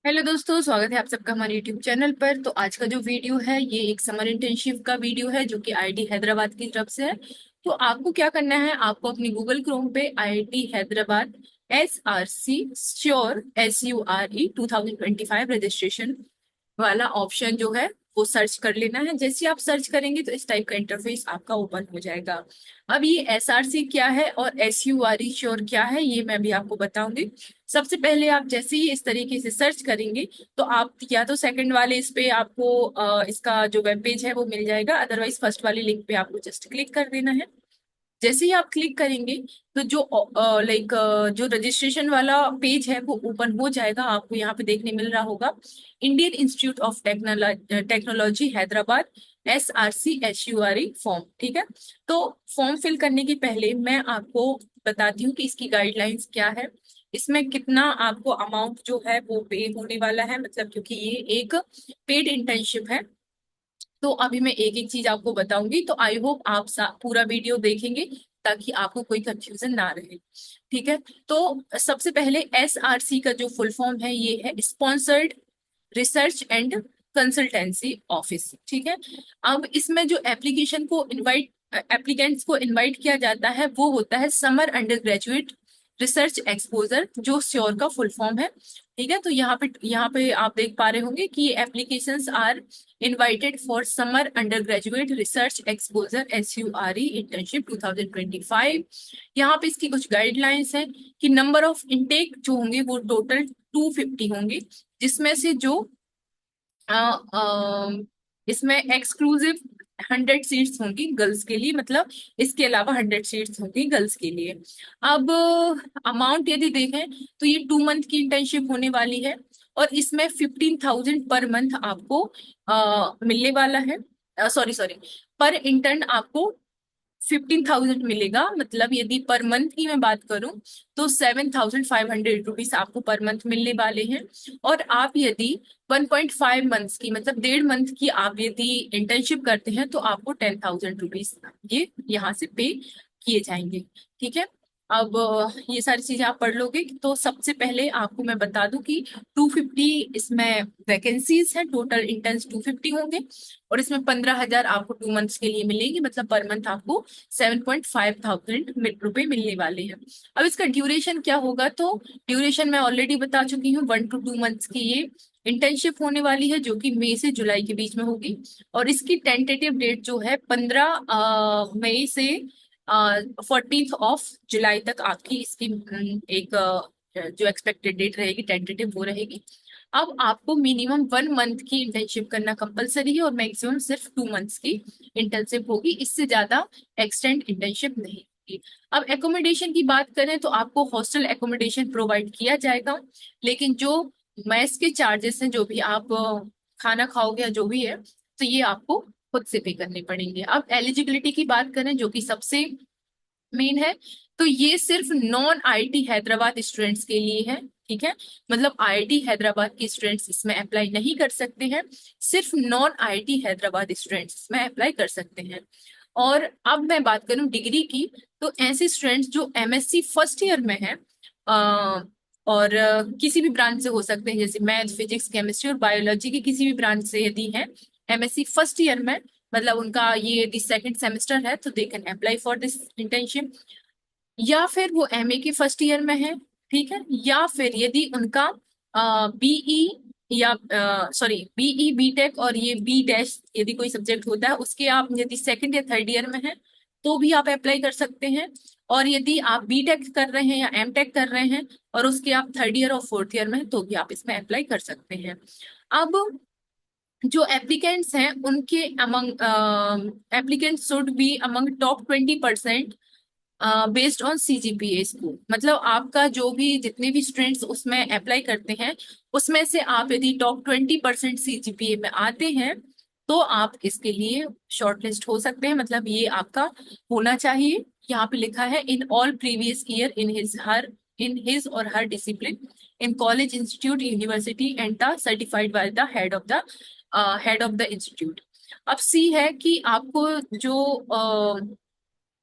Hello दोस्तों, स्वागत है आप सबका हमारे यूट्यूब चैनल पर। तो आज का जो वीडियो है ये एक समर इंटर्नशिप का वीडियो है जो कि आईआईटी हैदराबाद की तरफ से है। तो आपको क्या करना है, आपको अपनी गूगल क्रोम पे IIT Hyderabad SRC sure SURE 2025 registration वाला ऑप्शन जो है वो सर्च कर लेना है। जैसे ही आप सर्च करेंगे तो इस टाइप का इंटरफेस आपका ओपन हो जाएगा। अब ये SRC क्या है और SURE श्योर क्या है ये मैं भी आपको बताऊंगी। सबसे पहले आप जैसे ही इस तरीके से सर्च करेंगे तो आप या तो सेकंड वाले इस पे आपको इसका जो वेब पेज है वो मिल जाएगा, अदरवाइज फर्स्ट वाले लिंक पे आपको जस्ट क्लिक कर देना है। जैसे ही आप क्लिक करेंगे तो जो जो रजिस्ट्रेशन वाला पेज है वो ओपन हो जाएगा। आपको यहाँ पे देखने मिल रहा होगा Indian institute of technology Hyderabad SRC SURE form. ठीक है, तो फॉर्म फिल करने के पहले मैं आपको बताती हूँ कि इसकी गाइडलाइंस क्या है, इसमें कितना आपको अमाउंट जो है वो पे होने वाला है, मतलब क्योंकि ये एक पेड इंटर्नशिप है। तो अभी मैं एक एक चीज आपको बताऊंगी, तो आई होप आप पूरा वीडियो देखेंगे ताकि आपको कोई कंफ्यूजन ना रहे। ठीक है, तो सबसे पहले SRC का जो फुल फॉर्म है ये है sponsored research and consultancy office. ठीक है, अब इसमें जो एप्लीकेंट्स को इनवाइट किया जाता है वो होता है summer undergraduate research exposure, जो श्योर का फुल फॉर्म है। ठीक है, तो यहाँ पे आप देख पा रहे होंगे कि applications are invited for summer undergraduate research exposure SURE internship 2025। यहाँ पे इसकी कुछ गाइडलाइंस हैं कि नंबर ऑफ इनटेक जो होंगे वो टोटल 250 होंगे, जिसमें से जो अ, अ, इसमें एक्सक्लूसिव 100 सीट्स होंगी गर्ल्स के लिए, मतलब इसके अलावा 100 सीट्स होंगी गर्ल्स के लिए। अब अमाउंट यदि देखें तो ये 2 मंथ की इंटर्नशिप होने वाली है और इसमें 15,000 पर मंथ आपको मिलने वाला है। सॉरी सॉरी, पर इंटर्न आपको 15,000 मिलेगा। मतलब यदि पर मंथ की मैं बात करूं तो 7,500 रुपीज आपको पर मंथ मिलने वाले हैं। और आप यदि 1.5 मंथ्स की, मतलब 1.5 मंथ की आप यदि इंटर्नशिप करते हैं तो आपको 10,000 रुपीज ये यहाँ से पे किए जाएंगे। ठीक है, अब ये सारी चीजें आप पढ़ लोगे। तो सबसे पहले आपको मैं बता दूं कि 250 इसमें वैकेंसीज हैं, टोटल इंटर्न्स 250 होंगे और इसमें 15,000 आपको 2 मंथ्स के लिए मिलेंगे, मतलब पर मंथ आपको 7,500 रुपए मिलने वाले हैं। अब इसका ड्यूरेशन क्या होगा, तो ड्यूरेशन मैं ऑलरेडी बता चुकी हूँ, 1 to 2 मंथ्स की ये इंटर्नशिप होने वाली है जो कि मई से जुलाई के बीच में होगी। और इसकी टेंटेटिव डेट जो है 15 मई से 14 जुलाई तक आपकी इसकी एक जो एक्सपेक्टेड डेट रहेगी टेंटेटिव वो रहेगी। अब आपको मिनिमम 1 मंथ की इंटर्नशिप करना कंपलसरी है और मैक्सिमम सिर्फ 2 मंथ्स की इंटर्नशिप होगी, इससे ज्यादा एक्सटेंड इंटर्नशिप नहीं होगी। अब एकोमोडेशन की बात करें तो आपको हॉस्टल एकोमोडेशन प्रोवाइड किया जाएगा, लेकिन जो मेस के चार्जेस हैं, जो भी आप खाना खाओगे या जो भी है, तो ये आपको खुद से पे करने पड़ेंगे। अब एलिजिबिलिटी की बात करें जो कि सबसे मेन है, तो ये सिर्फ नॉन आईआईटी हैदराबाद स्टूडेंट्स के लिए है। ठीक है, मतलब आईआईटी हैदराबाद के स्टूडेंट्स इसमें अप्लाई नहीं कर सकते हैं, सिर्फ नॉन आईआईटी हैदराबाद स्टूडेंट्स इसमें अप्लाई कर सकते हैं। और अब मैं बात करूं डिग्री की, तो ऐसे स्टूडेंट्स जो MSc फर्स्ट ईयर में है और किसी भी ब्रांच से हो सकते हैं, जैसे मैथ फिजिक्स केमिस्ट्री और बायोलॉजी के किसी भी ब्रांच से यदि है MSc फर्स्ट ईयर में, मतलब उनका ये यदि सेकंड सेमेस्टर है, तो they can apply for this internship. या फिर वो MA के फर्स्ट ईयर में है, ठीक है, या फिर यदि उनका BE या BE बीटेक और ये B- यदि कोई सब्जेक्ट होता है उसके आप यदि सेकंड या थर्ड ईयर में है तो भी आप अप्लाई कर सकते हैं। और यदि आप बीटेक कर रहे हैं या एमटेक कर रहे हैं और उसके आप थर्ड ईयर और फोर्थ ईयर में हैं तो भी आप इसमें अप्लाई कर सकते हैं। अब जो एप्लीकेंट्स हैं उनके among applicants should be among top 20% based on CGPA score. मतलब आपका जो भी जितने भी स्टूडेंट्स उसमें अप्लाई करते हैं उसमें से आप यदि टॉप 20% CGPA में आते हैं तो आप इसके लिए शॉर्टलिस्ट हो सकते हैं, मतलब ये आपका होना चाहिए। यहाँ पे लिखा है in all previous year in his or her discipline in college institute university and the certified by the head of the institute. अब C है कि आपको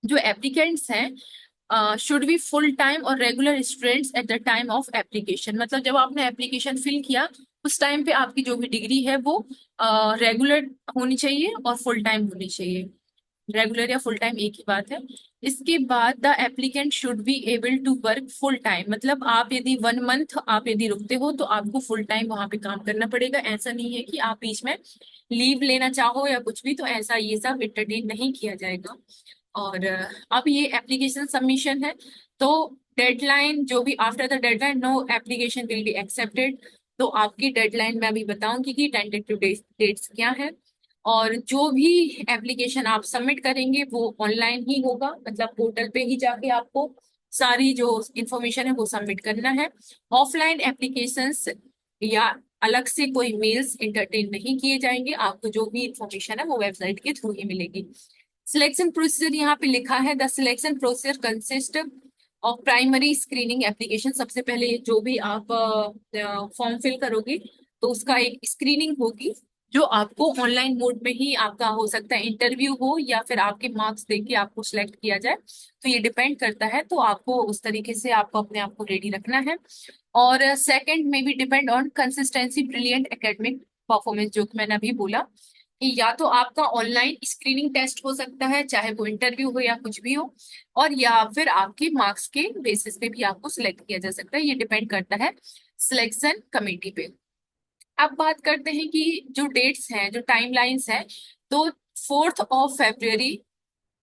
जो एप्लीकेंट्स हैं शुड बी फुल टाइम और regular students at the time of application. मतलब जब आपने एप्लीकेशन फिल किया उस टाइम पे आपकी जो भी डिग्री है वो रेगुलर होनी चाहिए और फुल टाइम होनी चाहिए। रेगुलर या फुल टाइम एक ही बात है। इसके बाद the applicant should be able to work full time, मतलब आप यदि 1 मंथ आप यदि रुकते हो तो आपको फुल टाइम वहां पे काम करना पड़ेगा। ऐसा नहीं है कि आप बीच में लीव लेना चाहो या कुछ भी, तो ऐसा ये सब एंटरटेन नहीं किया जाएगा। और अब ये एप्लीकेशन सबमिशन है, तो डेडलाइन जो भी after the deadline no application will be accepted. तो आपकी डेडलाइन मैं अभी बताऊंगी कि टेंटेटिव डेट्स क्या है। और जो भी एप्लीकेशन आप सबमिट करेंगे वो ऑनलाइन ही होगा, मतलब पोर्टल पे ही जाके आपको सारी जो इंफॉर्मेशन है वो सबमिट करना है। ऑफलाइन एप्लीकेशंस या अलग से कोई मेल्स इंटरटेन नहीं किए जाएंगे, आपको जो भी इंफॉर्मेशन है वो वेबसाइट के थ्रू ही मिलेगी। सिलेक्शन प्रोसीजर यहाँ पे लिखा है, the selection procedure consist of primary screening application. सबसे पहले जो भी आप फॉर्म फिल करोगे तो उसका एक स्क्रीनिंग होगी, जो आपको ऑनलाइन मोड में ही आपका हो सकता है इंटरव्यू हो या फिर आपके मार्क्स देख के आपको सिलेक्ट किया जाए, तो ये डिपेंड करता है। तो आपको उस तरीके से आपको अपने आप को रेडी रखना है। और सेकंड में भी depend on consistency brilliant academic performance, जो कि मैंने अभी बोला कि या तो आपका ऑनलाइन स्क्रीनिंग टेस्ट हो सकता है, चाहे वो इंटरव्यू हो या कुछ भी हो, और या फिर आपके मार्क्स के बेसिस पे भी आपको सिलेक्ट किया जा सकता है। ये डिपेंड करता है सिलेक्शन कमेटी पे। अब बात करते हैं कि जो डेट्स हैं, जो टाइमलाइंस हैं, तो 4 फरवरी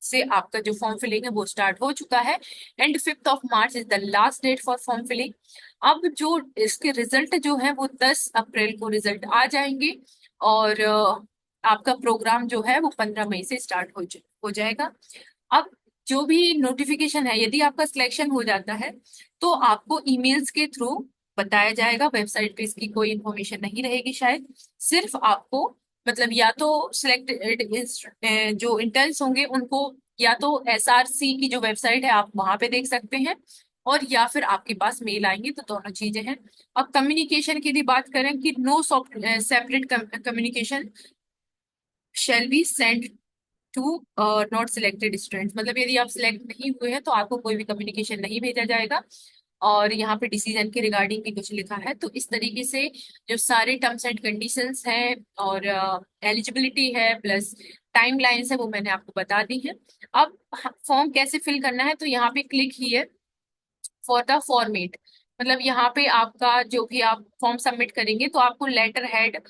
से आपका जो फॉर्म फिलिंग है वो स्टार्ट हो चुका है, and 5 March is the last date for form filling. अब जो इसके रिजल्ट जो है वो 10 अप्रैल को रिजल्ट आ जाएंगे, और आपका प्रोग्राम जो है वो 15 मई से स्टार्ट हो जाएगा। अब जो भी नोटिफिकेशन है, यदि आपका सिलेक्शन हो जाता है तो आपको ईमेल्स के थ्रू बताया जाएगा। वेबसाइट पे इसकी कोई इंफॉर्मेशन नहीं रहेगी शायद, सिर्फ आपको मतलब या तो सिलेक्टेड जो इंटर्न्स होंगे उनको या तो SRC की जो वेबसाइट है आप वहां पे देख सकते हैं, और या फिर आपके पास मेल आएंगे, तो दोनों चीजें हैं। अब कम्युनिकेशन की यदि बात करें कि no separate communication shall be send to not selected students, मतलब यदि आप सिलेक्ट नहीं हुए हैं तो आपको कोई भी कम्युनिकेशन नहीं भेजा जाएगा। और यहाँ पे डिसीजन के रिगार्डिंग भी कुछ लिखा है। तो इस तरीके से जो सारे टर्म्स एंड कंडीशंस हैं और एलिजिबिलिटी है प्लस टाइम लाइन्स है वो मैंने आपको बता दी है। अब फॉर्म कैसे फिल करना है, तो यहाँ पे click here for the format, मतलब यहाँ पे आपका जो भी आप फॉर्म सबमिट करेंगे तो आपको लेटर हेड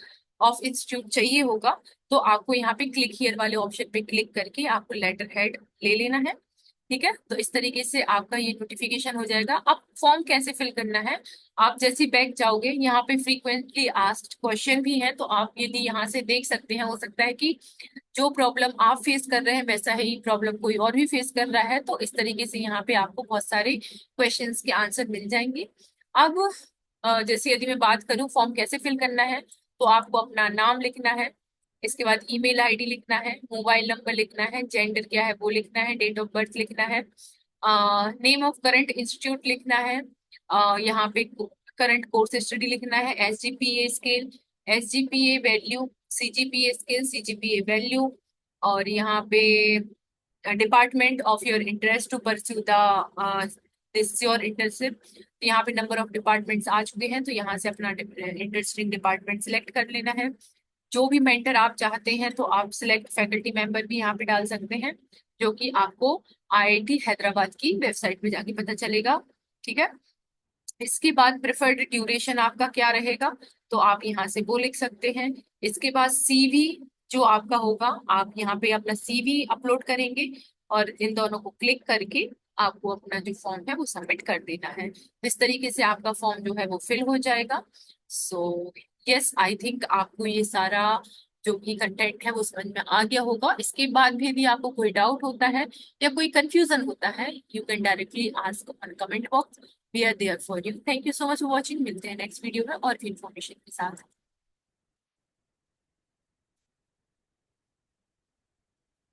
ऑफ इंस्टीट्यूट चाहिए होगा। तो आपको यहाँ पे क्लिक हियर वाले ऑप्शन पे क्लिक करके आपको लेटर हेड ले लेना है। ठीक है, तो इस तरीके से आपका ये नोटिफिकेशन हो जाएगा। अब फॉर्म कैसे फिल करना है, आप जैसे बैक जाओगे यहाँ पे फ्रीक्वेंटली आस्क्ड क्वेश्चन भी है, तो आप यदि यहाँ से देख सकते हैं, हो सकता है कि जो प्रॉब्लम आप फेस कर रहे हैं वैसा ही प्रॉब्लम कोई और भी फेस कर रहा है, तो इस तरीके से यहाँ पे आपको बहुत सारे क्वेश्चंस के आंसर मिल जाएंगे। अब जैसे यदि मैं बात करूं फॉर्म कैसे फिल करना है, तो आपको अपना नाम लिखना है, इसके बाद ईमेल आईडी लिखना है, मोबाइल नंबर लिखना है, जेंडर क्या है वो लिखना है, डेट ऑफ बर्थ लिखना है, नेम ऑफ करंट इंस्टीट्यूट लिखना है, यहाँ पे करंट कोर्स स्टडी लिखना है, SGPA scale, SGPA value, CGPA scale, CGPA value, और यहाँ पे department of your interest to pursue the this your internship. यहाँ पे नंबर ऑफ डिपार्टमेंट्स आ चुके हैं, तो यहाँ से अपना इंटरेस्टिंग डिपार्टमेंट सिलेक्ट कर लेना है। जो भी मेंटर आप चाहते हैं तो आप सिलेक्ट फैकल्टी मेंबर भी यहाँ पे डाल सकते हैं, जो कि आपको IIT हैदराबाद की वेबसाइट पे जाके पता चलेगा। ठीक है, इसके बाद प्रेफर्ड ड्यूरेशन आपका क्या रहेगा, तो आप यहाँ से वो लिख सकते हैं। इसके बाद CV जो आपका होगा, आप यहाँ पे अपना CV अपलोड करेंगे, और इन दोनों को क्लिक करके आपको अपना जो फॉर्म है वो सबमिट कर देना है। इस तरीके से आपका फॉर्म जो है वो फिल हो जाएगा। सो यस, आई थिंक आपको ये सारा जो भी कंटेंट है वो समझ में आ गया होगा। इसके बाद भी यदि आपको कोई डाउट होता है या कोई कंफ्यूजन होता है, you can directly ask on comment box. We are there for you. Thank you so much for watching. मिलते हैं नेक्स्ट वीडियो में और भी इंफॉर्मेशन के साथ।